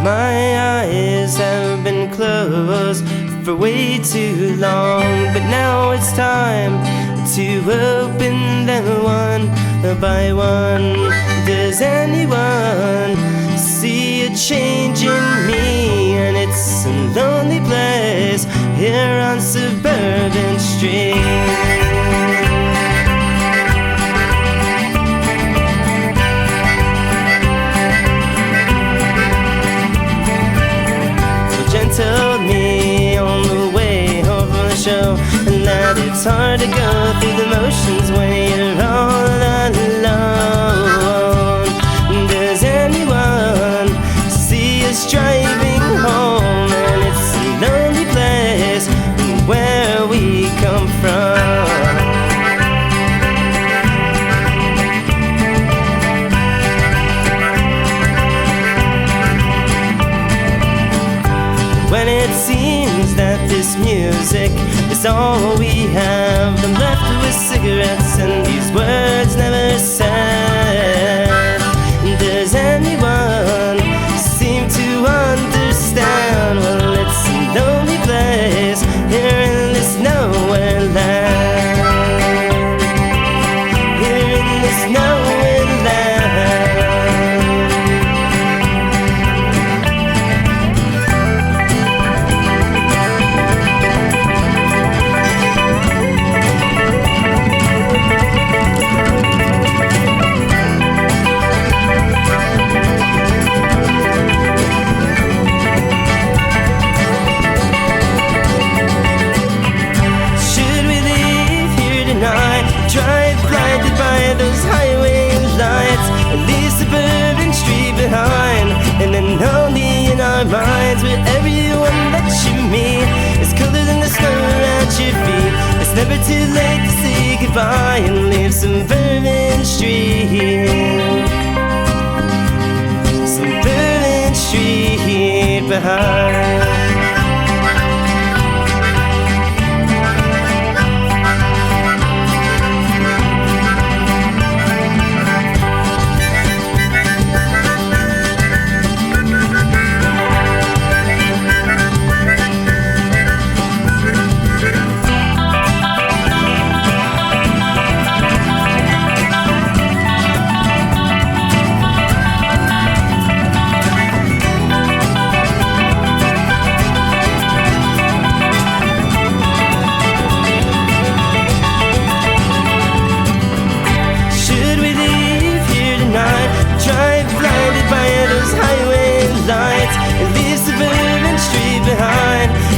My eyes have been closed for way too long, but now it's time to open them one by one. Does anyone see a change in me? And it's a lonely place here on Suburban Street. Told me on the way home from the show that it's hard to go through the motions when you're all alone. Does anyone see us driving home? And it's a lonely place where we come from. When it seems that this music is all we have, I'm left with cigarettes and these words never said. Does anyone seem to understand? Well, it's a lonely place here in this nowhere land. Here in this nowhere land. Drive blinded by those highway lights and leave Suburban Street behind. And then only in our minds, where everyone that you meet is colder than the snow at your feet. It's never too late to say goodbye and leave Suburban Street, Suburban Street behind.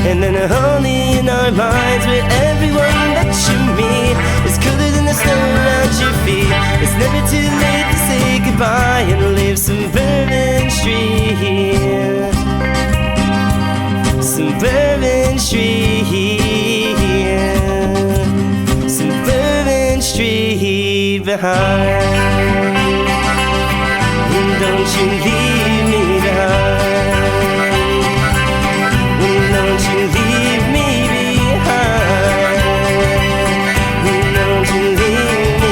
And then only in our minds, where everyone that you meet is colder than the snow around your feet. It's never too late to say goodbye and leave Suburban Street, Suburban Street, Suburban Street behind. And don't you leave me behind. Don't you leave me behind. Don't you leave me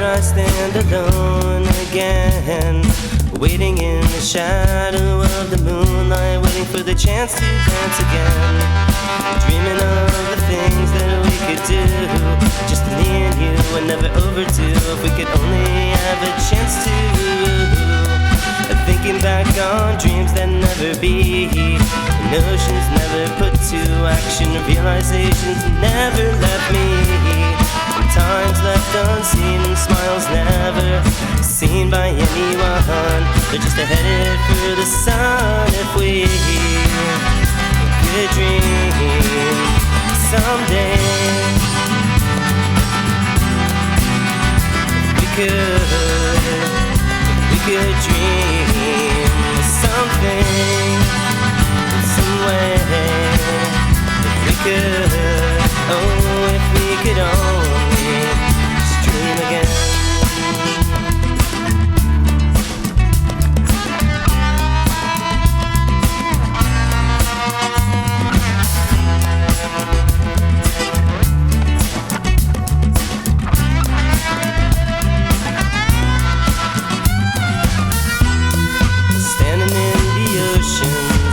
I stand alone again, waiting in the shadow of the moonlight, waiting for the chance to dance again, dreaming of the things that we could do, just me and you, and never overdue. If we could only have a chance to, thinking back on dreams that never be, notions never put to action, realizations never left me. Times left unseen and smiles never seen by anyone. They're just headed for the sun if we could dream. someday we could dream of something, some way we could, oh, if we could only just dream again.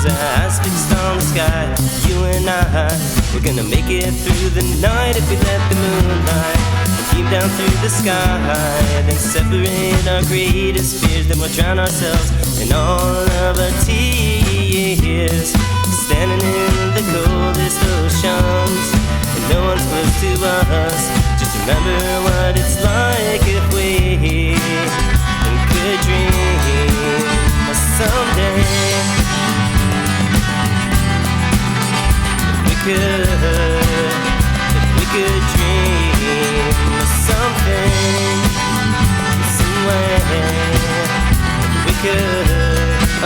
Eyes fixed on the sky, you and I, we're gonna make it through the night if we let the moonlight beam down through the sky, then separate our greatest fears, then we'll drown ourselves in all of our tears, standing in the coldest oceans, and no one's close to us. Just remember what it's like if we could dream of someday. If we could dream of something, some way, if we could,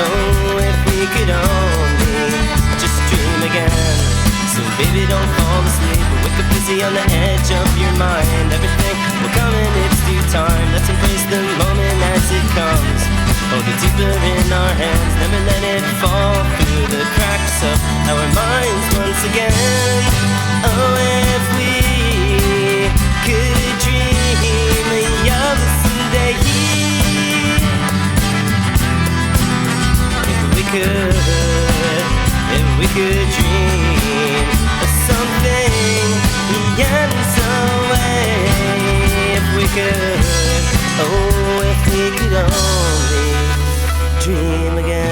oh, if we could only just dream again. So baby, don't fall asleep, wake up busy on the edge of your mind. Everything will come in its due time, let's embrace the moment as it comes. Hold it deeper in our hands, never let it fall through the cracks of our minds once again. Oh, if we could dream of someday, if we could dream of something, yeah, some way, if we could, oh, if we could only dream again.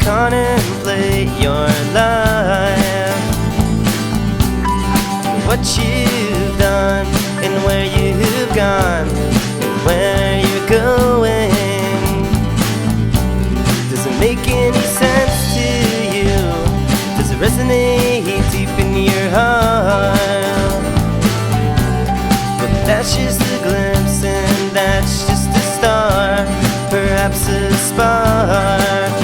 Contemplate your life, what you've done and where you've gone and where you're going. Does it make any sense to you? Does it resonate deep in your heart? But that's just a glimpse and that's just a start, perhaps a spark.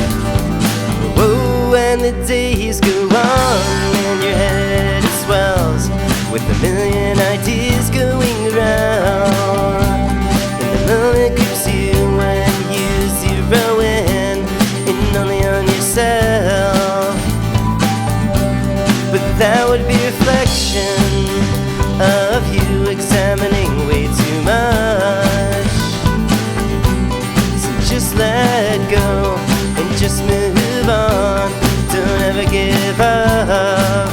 When the days go on and your head swells with a million ideas going around, and the moment grips you when you zero in and only on yourself. But that would be a reflection of you examining way too much. So just let go and just move on. Don't ever give up,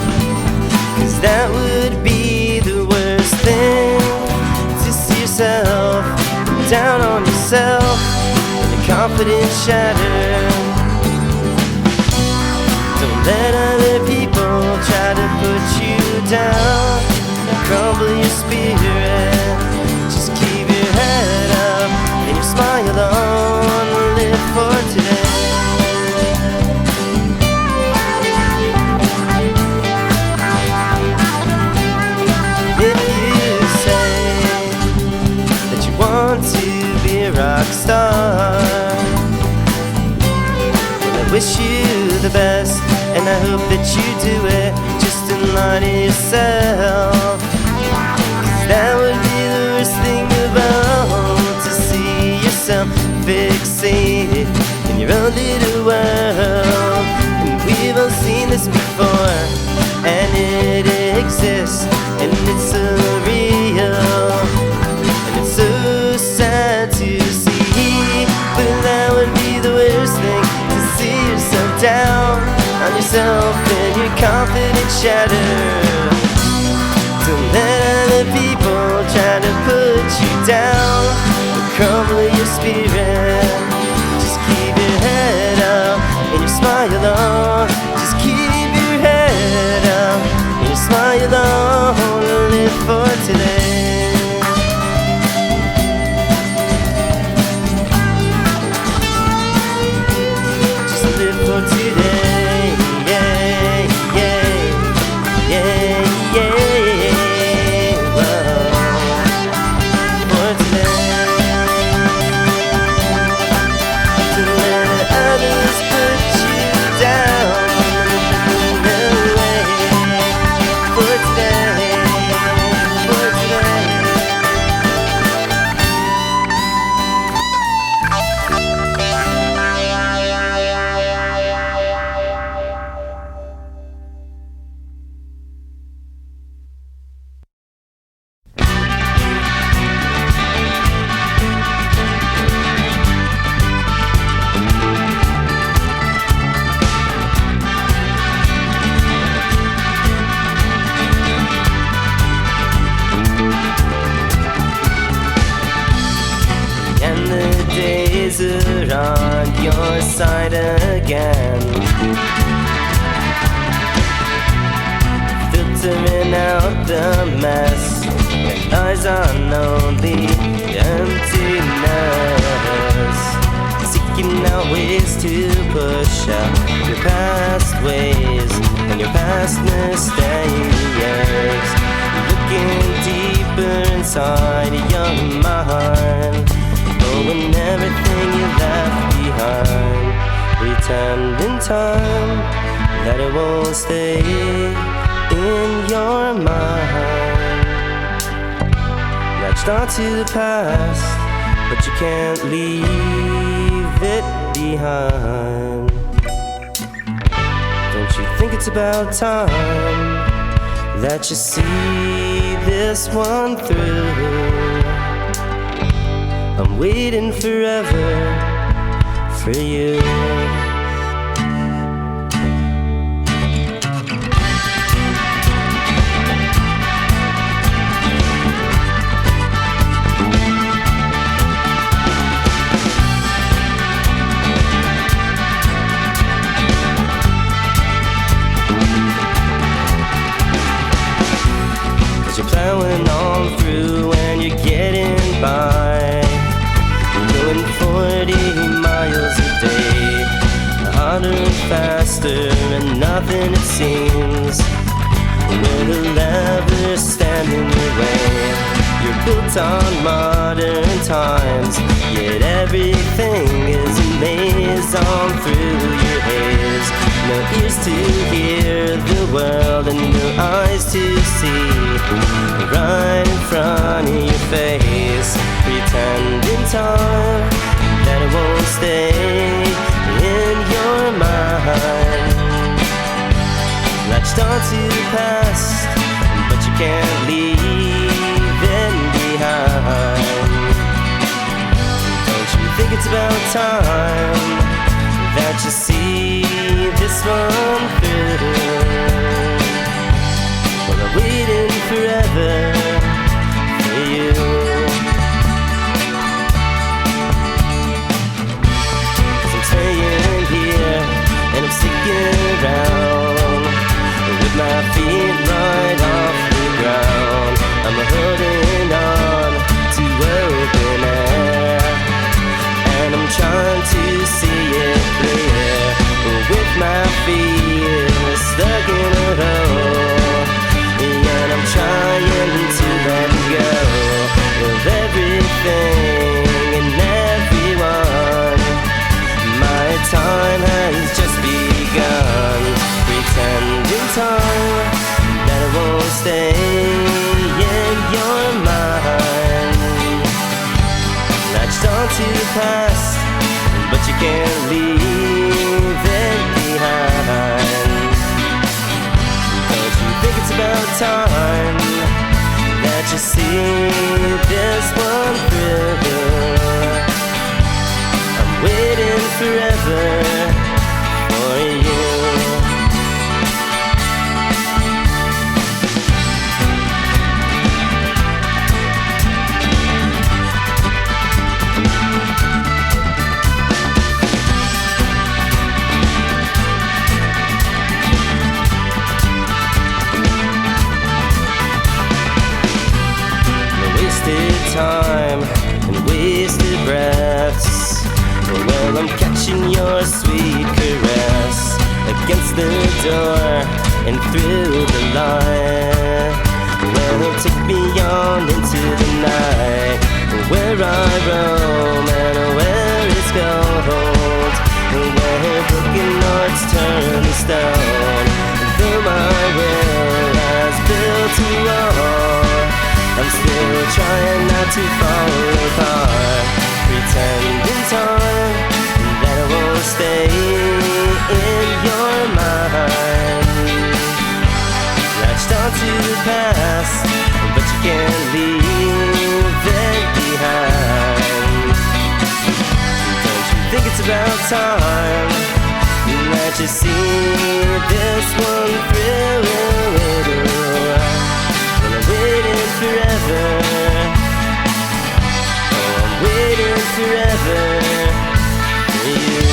'cause that would be the worst thing, to see yourself down on yourself and your confidence shattered. Don't let other people try to put you down, crumble your spirit. Just keep your head up and your smile on, live for today. Rock star, well, I wish you the best, and I hope that you do it just in line to yourself. 'Cause that would be the worst thing of all, to see yourself fixated in your own little world. And we've all seen this before, and it exists, and it's so real, and it's so sad to see. But that would be the worst thing, to see yourself down on yourself and your confidence shattered. Don't let other people try to put you down or crumble your spirit. Just keep your head up and your smile on. Just keep your head up and your smile on, and live for today. Just live for today. Yeah, yeah, yeah, yeah. For today. To let others put you down. No way. For today. For today. And the days are on your side again, filtering out the mess, and eyes on only emptiness, seeking out ways to push out your past ways and your past mistakes, looking deeper inside your mind, knowing everything you left behind. Pretend in time that it won't stay in your mind. Latched onto the past, but you can't leave it behind. Don't you think it's about time that you see this one through? I'm waiting forever for you. Cause you're plowing on through and you're getting by, going 40 miles a day, harder and faster and nothing it seems will ever stand in your way. You're built on modern times, yet everything is a maze on through your haze. No ears to hear the world and no eyes to see, right in front of your face. Pretend in time that it won't stay in your mind. Latched onto the past, but you can't leave it behind. Don't you think it's about time that you see this one through? Well, I'm waiting forever for you. 'Cause I'm staying here and I'm sticking around with my feet right off the ground. I'm holding on to open air, and I'm trying to see it clear, with my feet stuck in a hole, and I'm trying to let go. latched onto the past, but you can't leave it behind. Don't you think it's about time that you see this one through? I'm waiting forever for you. Time and wasted breaths. Well, I'm catching your sweet caress against the door and through the light. Well, take me on into the night, where I roam and where it's gold, where broken hearts turn to stone. Though my will has built a wall, I'm still trying not to fall apart, pretending time that I won't stay in your mind. Latched onto the past, but you can't leave it behind. Don't you think it's about time that you see this one through? I'm waiting forever. Oh, I'm waiting forever for you.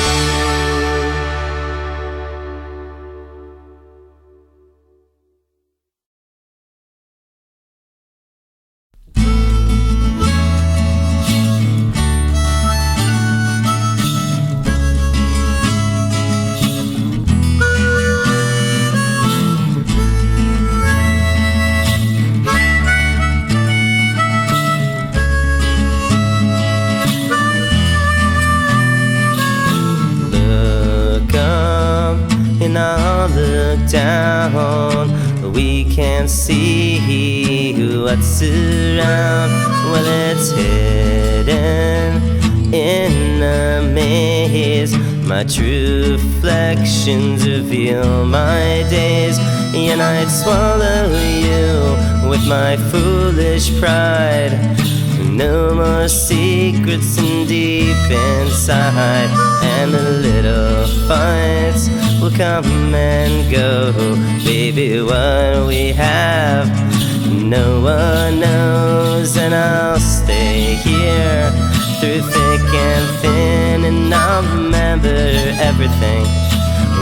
Down, we can't see what's around. Well, it's hidden in a maze. My true reflections reveal my days, and I'd swallow you with my foolish pride. No more secrets in deep inside, and the little fights will come and go. Baby, what we have, no one knows, and I'll stay here through thick and thin, and I'll remember everything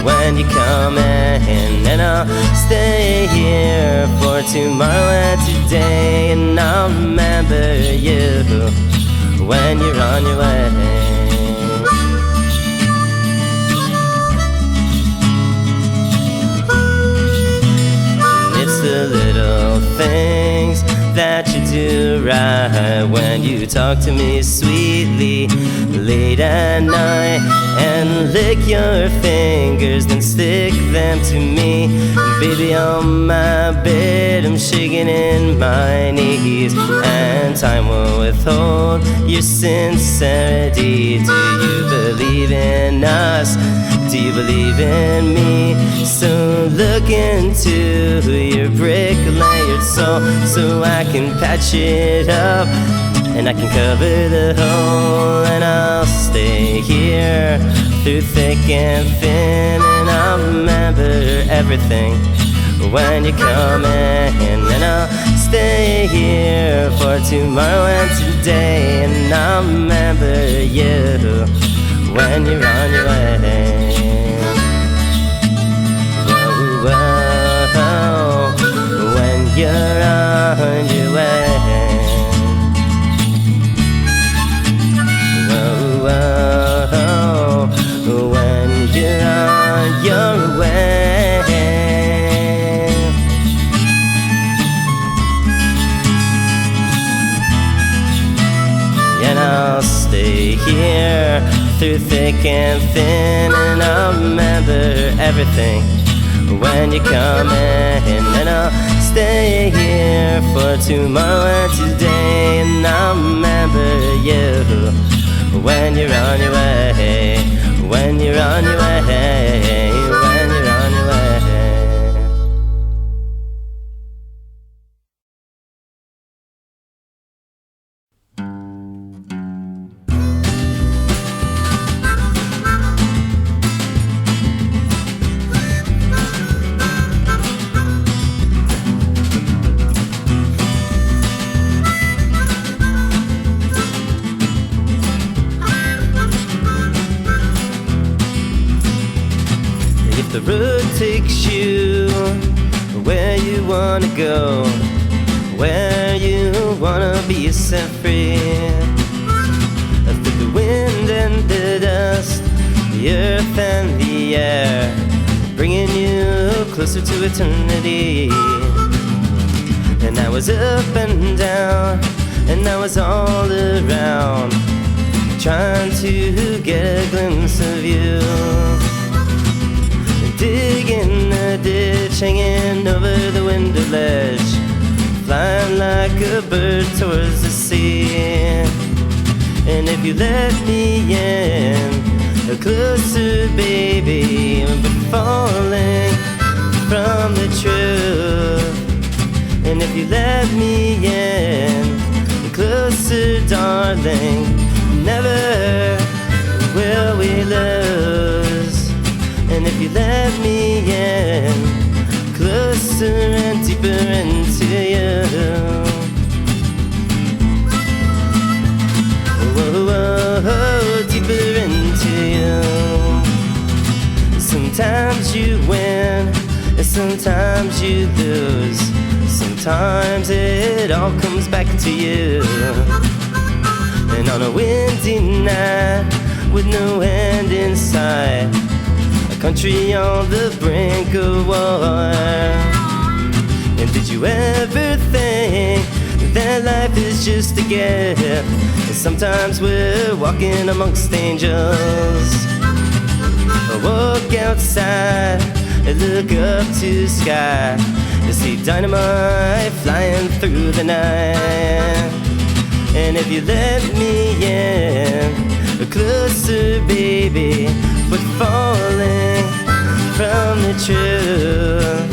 when you come in, and I'll stay here for tomorrow and today, and I'll remember you when you're on your way. It's the little things that you do right when you talk to me sweetly late at night, and lick your fingers, then stick them to me. Baby, on my bed, I'm shaking in my knees, and time will withhold your sincerity. Do you believe in us? Do you believe in me? So look into your brick-layered soul, so I can patch it up, and I can cover the hole, and I'll stay here through thick and thin, and I'll remember everything when you come in, and I'll stay here for tomorrow and today, and I'll remember you when you're on your way. Whoa, when you're on your way. When you're on your way, and I'll stay here through thick and thin, and I'll remember everything when you come in, and I'll stay here for tomorrow and today, and I'll remember you when you're on your way, when you're on your way, when you're on your way. If the road takes you where you wanna go, where you wanna be set free, through the wind and the dust, the earth and the air, bringing you closer to eternity. And I was up and down, and I was all around, trying to get a glimpse of you. Digging a ditch, hanging over the window ledge, flying like a bird towards the sea. And if you let me in closer, baby, but falling from the truth. And if you let me in closer, darling, never will we lose. And if you let me in closer and deeper into you, whoa, whoa, whoa, deeper into you. Sometimes you win, and sometimes you lose. Sometimes it all comes back to you. And on a windy night with no end in sight, country on the brink of war. And did you ever think that life is just a gift, and sometimes we're walking amongst angels? Walk outside and look up to the sky to see dynamite flying through the night. And if you let me in closer, baby, but falling from the truth.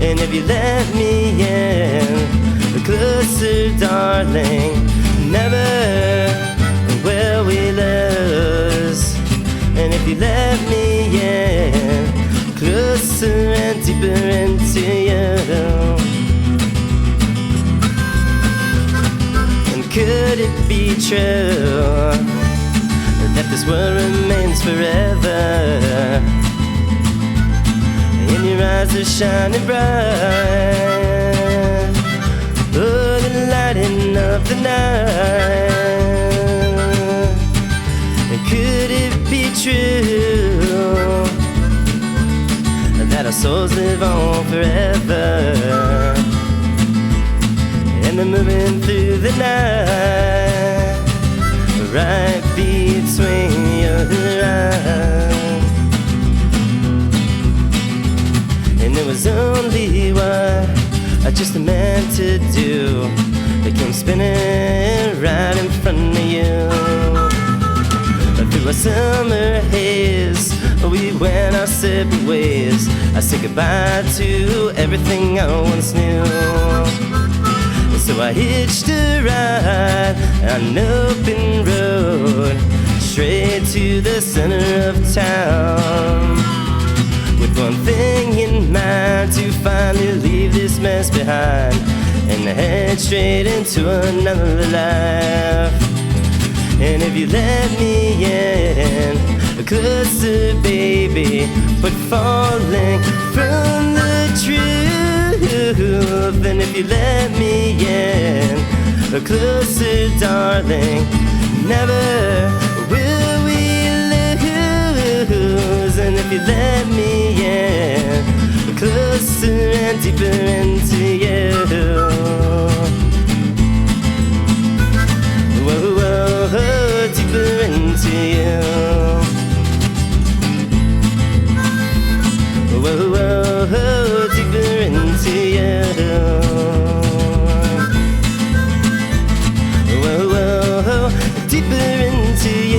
And if you let me in closer, darling, never will we lose. And if you let me in closer and deeper into you, and could it be true that this world remains forever, and your eyes are shining bright, oh, the lighting of the night? And could it be true that our souls live on forever, and they're moving through the night, right between your eyes? And it was only what I just meant to do that came spinning right in front of you. Through a summer haze, we went our separate ways. I said goodbye to everything I once knew. So I hitched a ride on an open road straight to the center of town, with one thing in mind, to finally leave this mess behind and head straight into another life. And if you let me in closer, baby, but falling from the truth. And if you let me in closer, darling, never will we lose. And if you let me in closer and deeper into you, whoa, whoa, whoa, deeper into you, whoa, whoa, whoa, deeper into you, whoa, whoa, whoa, deeper into you.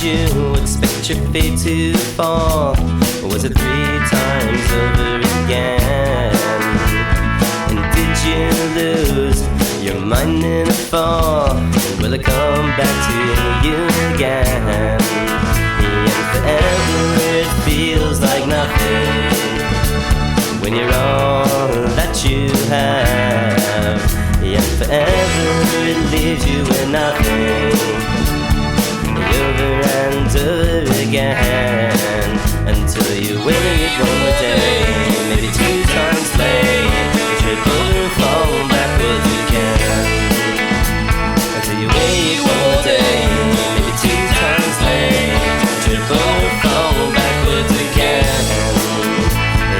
you expect your fate to fall? Or was it 3 times over again? And did you lose your mind in a fall? Will it come back to you again? And forever it feels like nothing when you're all that you have. And forever it leaves you with nothing, over and over again, until you wait one more day, maybe 2 times late, you trip over and fall backwards again. Until you wait one more day, maybe 2 times late, you trip over and fall backwards again.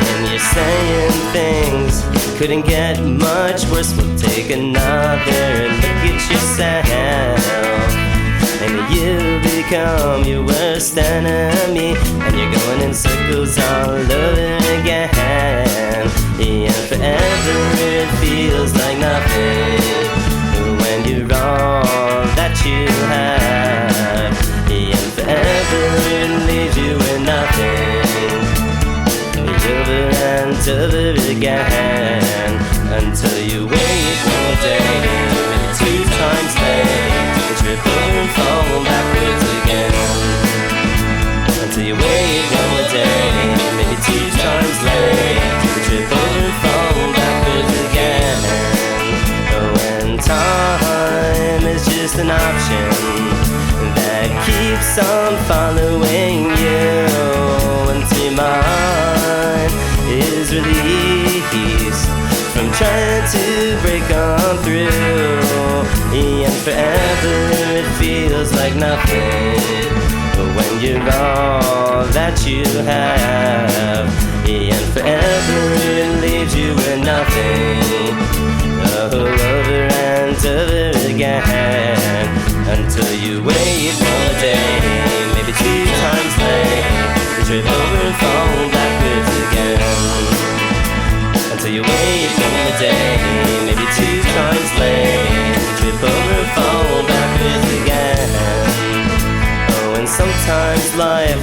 And you're saying things couldn't get much worse. We'll take another look at yourself, and you become your worst enemy, and you're going in circles all over again. And forever it feels like nothing when you're all that you have. And forever it leaves you with nothing, over and over again, until you wait one more day, maybe 2 times late, you trip over and fall backwards again. Until you wait one more day, maybe 2 times late, you trip over and fall backwards again. When time is just an option that keeps on following you, until your mind is released from trying to break on through. And forever it feels like nothing when you're all that you have. And forever it leaves you with nothing, over and over again, until you wait one more day, maybe 2 times late, you trip over and fall backwards again. Until you wait one more day, maybe 2 times late, you trip over and fall backwards again. Oh, and sometimes life,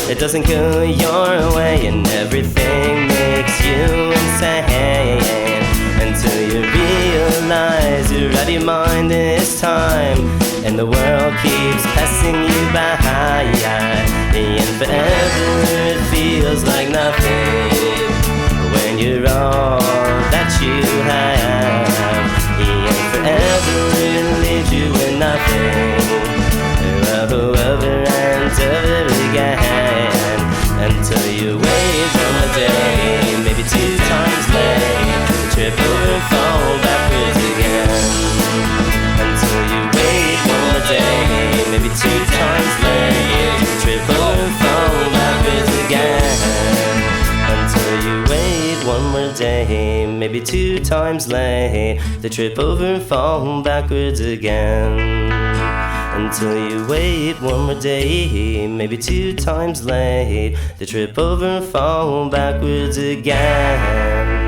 it doesn't go your way, and everything makes you insane, until you realize you're out of your mind this time, and the world keeps passing you by. And forever it feels like nothing when you're all that you have. And forever it leaves you with nothing, over and over again, until you wait one more day, maybe 2 times late, trip over and fall backwards again. Until you wait one more day, maybe 2 times late, trip over and fall backwards again. Until you wait one more day, maybe 2 times late, they trip over and fall backwards again. Until you wait one more day, maybe 2 times late, they trip over and fall backwards again.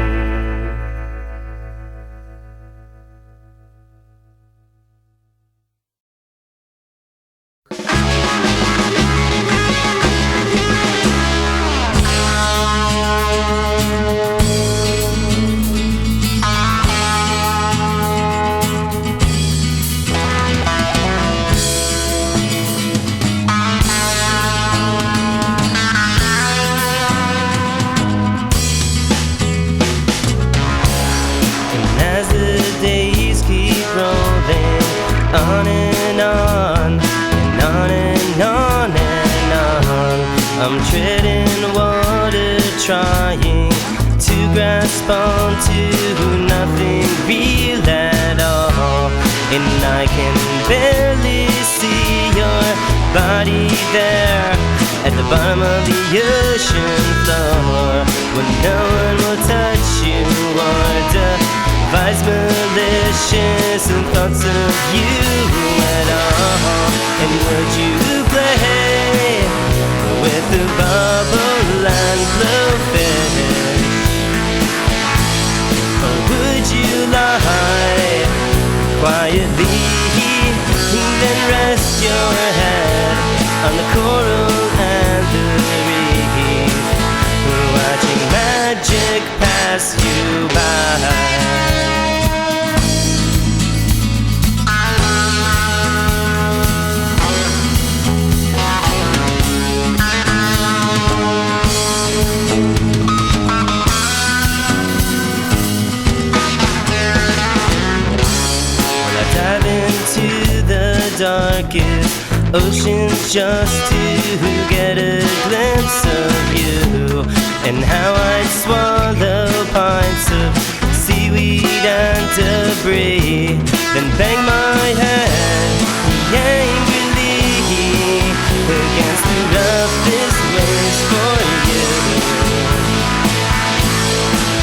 On and on, and on and on and on, I'm treading water, trying to grasp onto nothing real at all. And I can barely see your body there at the bottom of the ocean floor, when no one will touch you or devise malicious thoughts of you at all. And would you play with the bubble and blowfish, or would you lie quietly, then rest your head on the darkest oceans just to get a glimpse of you, and how I'd swallow pints of seaweed and debris, then bang my head angrily against the roughest waves for you.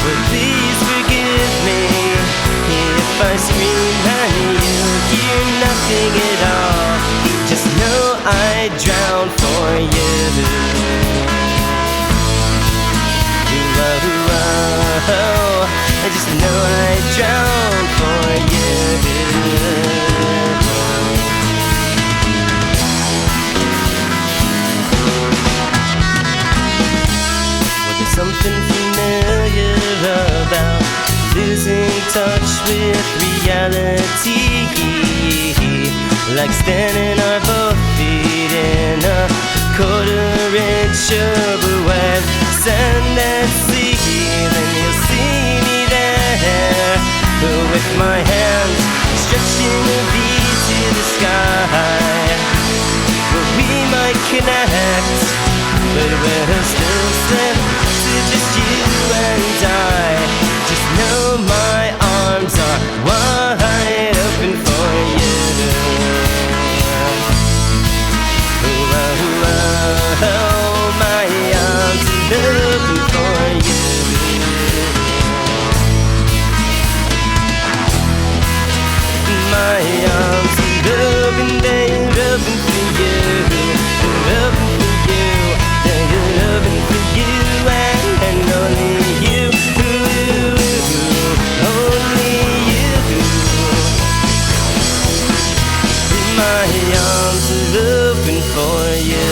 But please forgive me if I scream and you hear nothing at all. Just know I'd drown for you. I just know I'd drown for you. Well, there's something familiar about losing touch with reality, like standing our both feet in a quarter-inch of wet sand and sea. Then you'll see me there, with my hands stretching a V to the sky. Well, we might connect, but we'll still slip to just you and I. Just know my arms are wide open for you. My arms are open for you. My arms are open, they're open for you. They're open for you. They're open for you and only you. Only you. My arms are open for you.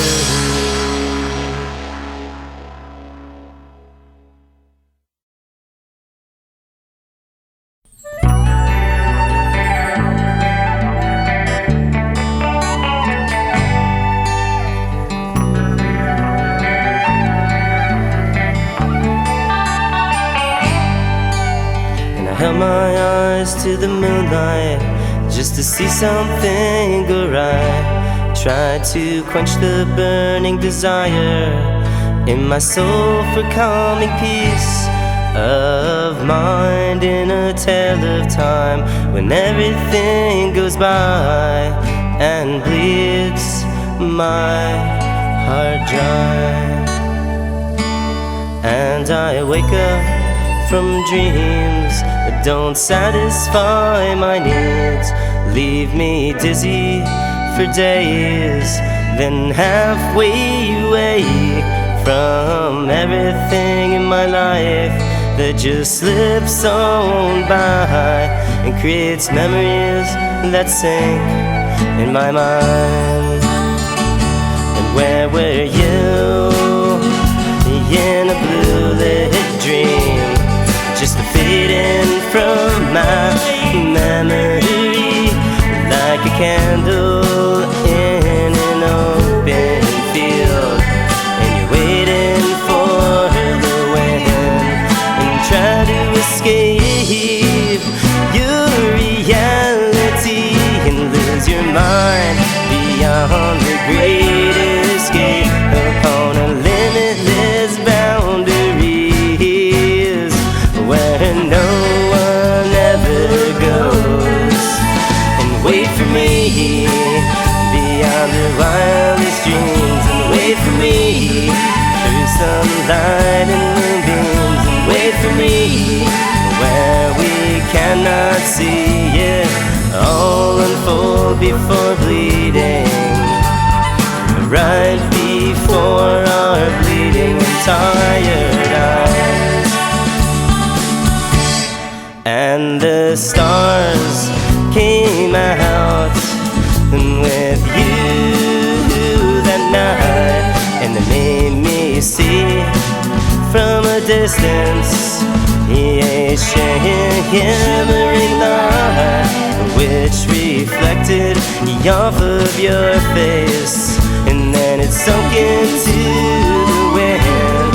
Held my eyes to the moonlight just to see something go right. Tried to quench the burning desire in my soul for calming peace of mind in a tale of time when everything goes by and bleeds my heart dry. And I wake up from dreams that don't satisfy my needs, leave me dizzy for days, then halfway away from everything in my life that just slips on by and creates memories that sink in my mind. And where were you in a blue lit dream, just fading from my memory like a candle in an open field? And you're waiting for the wind and try to escape your reality and lose your mind beyond the great escape upon a limitless boundaries where no one ever goes. And wait for me beyond the wildest dreams, and wait for me through sunlight and moonbeams, and wait for me where we cannot see it all unfold before bleeding, right before our bleeding and tired eyes. And the stars came out with you that night, and they made me see from a distance a shimmering light which reflected off of your face, and then it sunk into the wind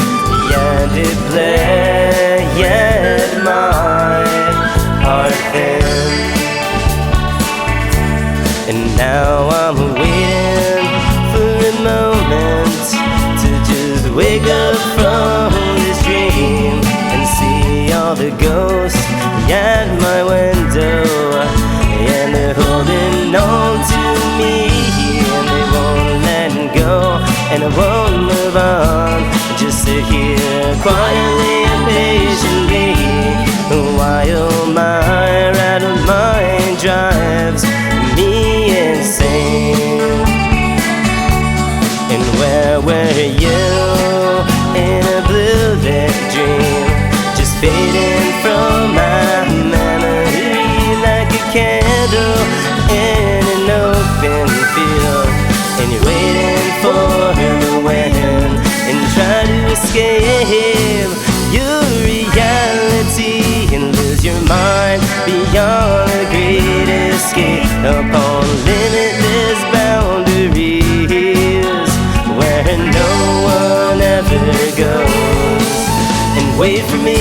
and it bled my heart thin. And now I'm waiting for a moment to just wake up from this dream and see all the ghosts at my window. And they're holding on to me, and they won't let go, and I won't move on. Just sit here quietly and patiently while my rattled mind drives me insane. And where were you in a blue lit dream, just fading from my memory like a candle in an open field? And you're waiting for the wind and try to escape your reality and lose your mind beyond the great escape upon limitless boundaries where no one ever goes. And wait for me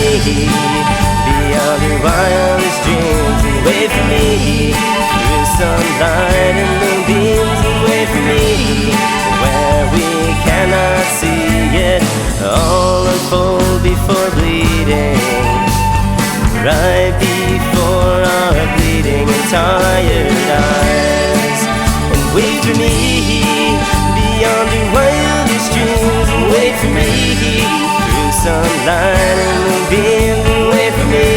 beyond your wildest dreams, and wait for me through sunlight and moonbeams, and wait for me where we cannot see it all unfold before bleeding, right before our bleeding and tired eyes. And wait for me beyond your wildest dreams, and wait for me through sunlight and moonbeams, and wait for me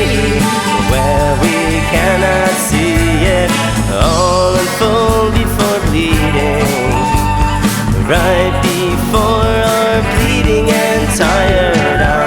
where we cannot see it all unfold before bleeding, right before our bleeding and tired eyes.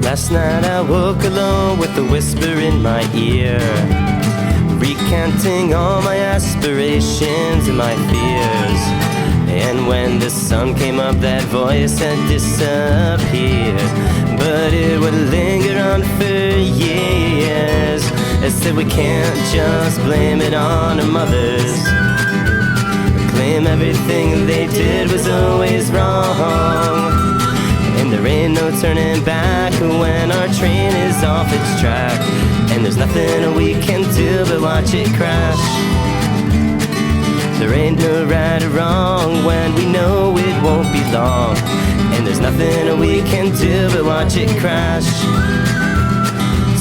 Last night I woke alone with a whisper in my ear, recanting all my aspirations and my fears. And when the sun came up, that voice had disappeared, but it would linger on for years. It said we can't just blame it on our mothers, claim everything they did was always wrong. And there ain't no turning back when our train is off its track, and there's nothing we can do but watch it crash. There ain't no right or wrong when we know it won't be long, and there's nothing we can do but watch it crash.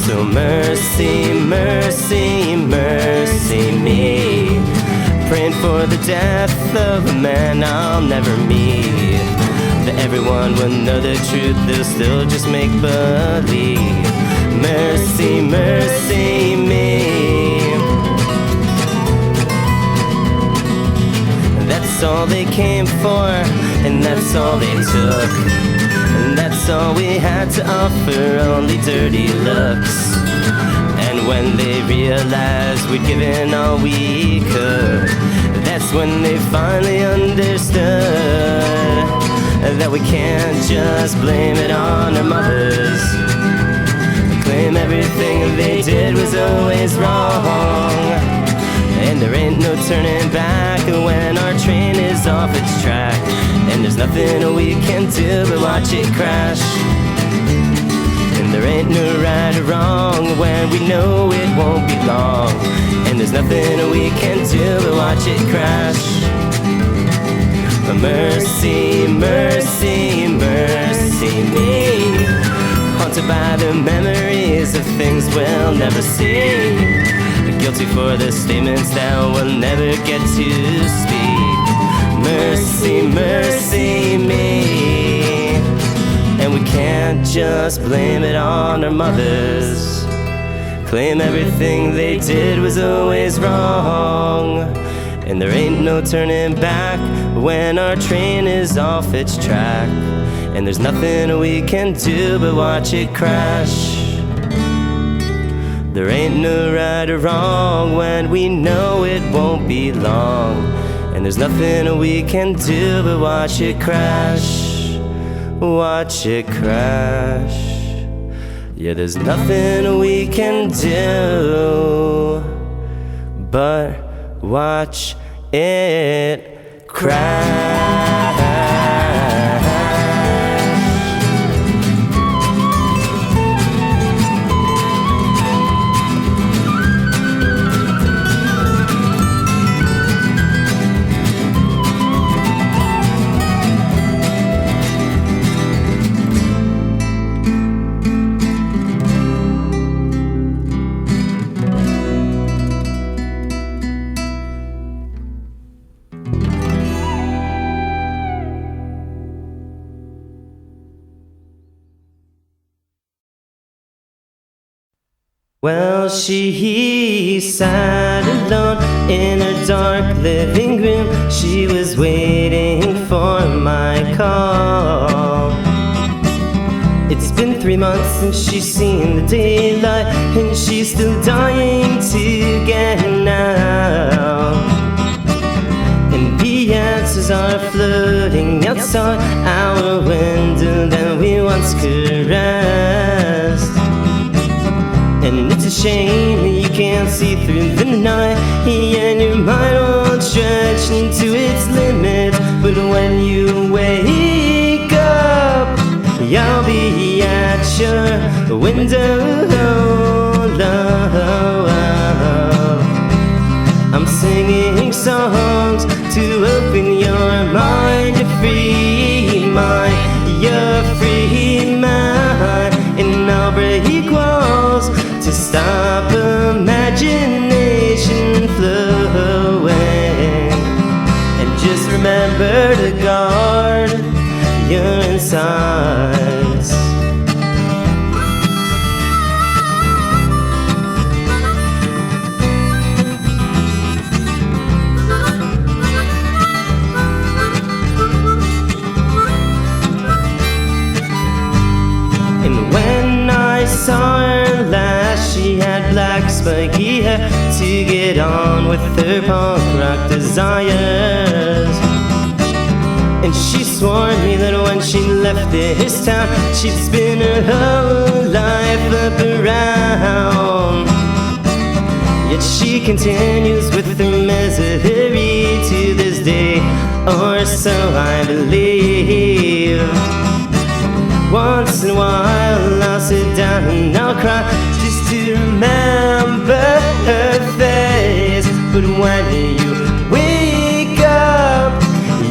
So mercy, mercy, mercy me, praying for the death of a man I'll never meet, that everyone will know the truth, they'll still just make believe. Mercy, mercy me. That's all they came for, and that's all they took, and that's all we had to offer, only dirty looks. And when they realized we'd given all we could, that's when they finally understood that we can't just blame it on our mothers, claim everything they did was always wrong. And there ain't no turning back when our train is off its track, and there's nothing we can do but watch it crash. And there ain't no right or wrong when we know it won't be long, and there's nothing we can do but watch it crash. Mercy, mercy, mercy me, haunted by the memories of things we'll never see, guilty for the statements that we'll never get to speak. Mercy, mercy me, and we can't just blame it on our mothers, claim everything they did was always wrong, And there ain't no turning back when our train is off its track. And there's nothing we can do but watch it crash. There ain't no right or wrong when we know it won't be long. And there's nothing we can do but watch it crash. Watch it crash. Yeah, there's nothing we can do but watch it crash. Well, she sat alone in her dark living room. She was waiting for my call. It's been 3 months since she's seen the daylight, and she's still dying to get out. And the answers are floating outside our window that we once caressed. And it's a shame that you can't see through the night, and your mind won't stretch into its limits. But when you wake up, I'll be at your window, love. I'm singing songs to open your mind, your free mind, your free mind. And I'll break walls to stop imagination flowing. And just remember to guard your insides. And when I saw her last, she had black spiky hair to get on with her punk rock desires. And she swore me that when she left this town, she'd spin her whole life up around. Yet she continues with her misery to this day, or so I believe. Once in a while I'll sit down and I'll cry just to remember her face. But when you wake up,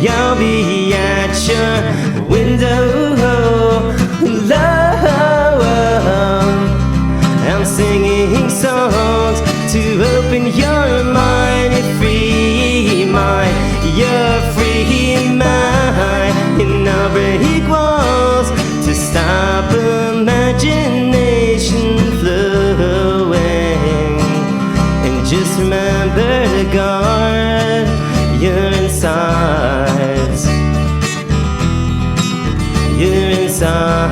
I'll be at your window, love. I'm singing songs to open your mind, your free mind, your free mind. And I'll break walls to stop imagination flowing. And just remember to guard your insides. Your inside,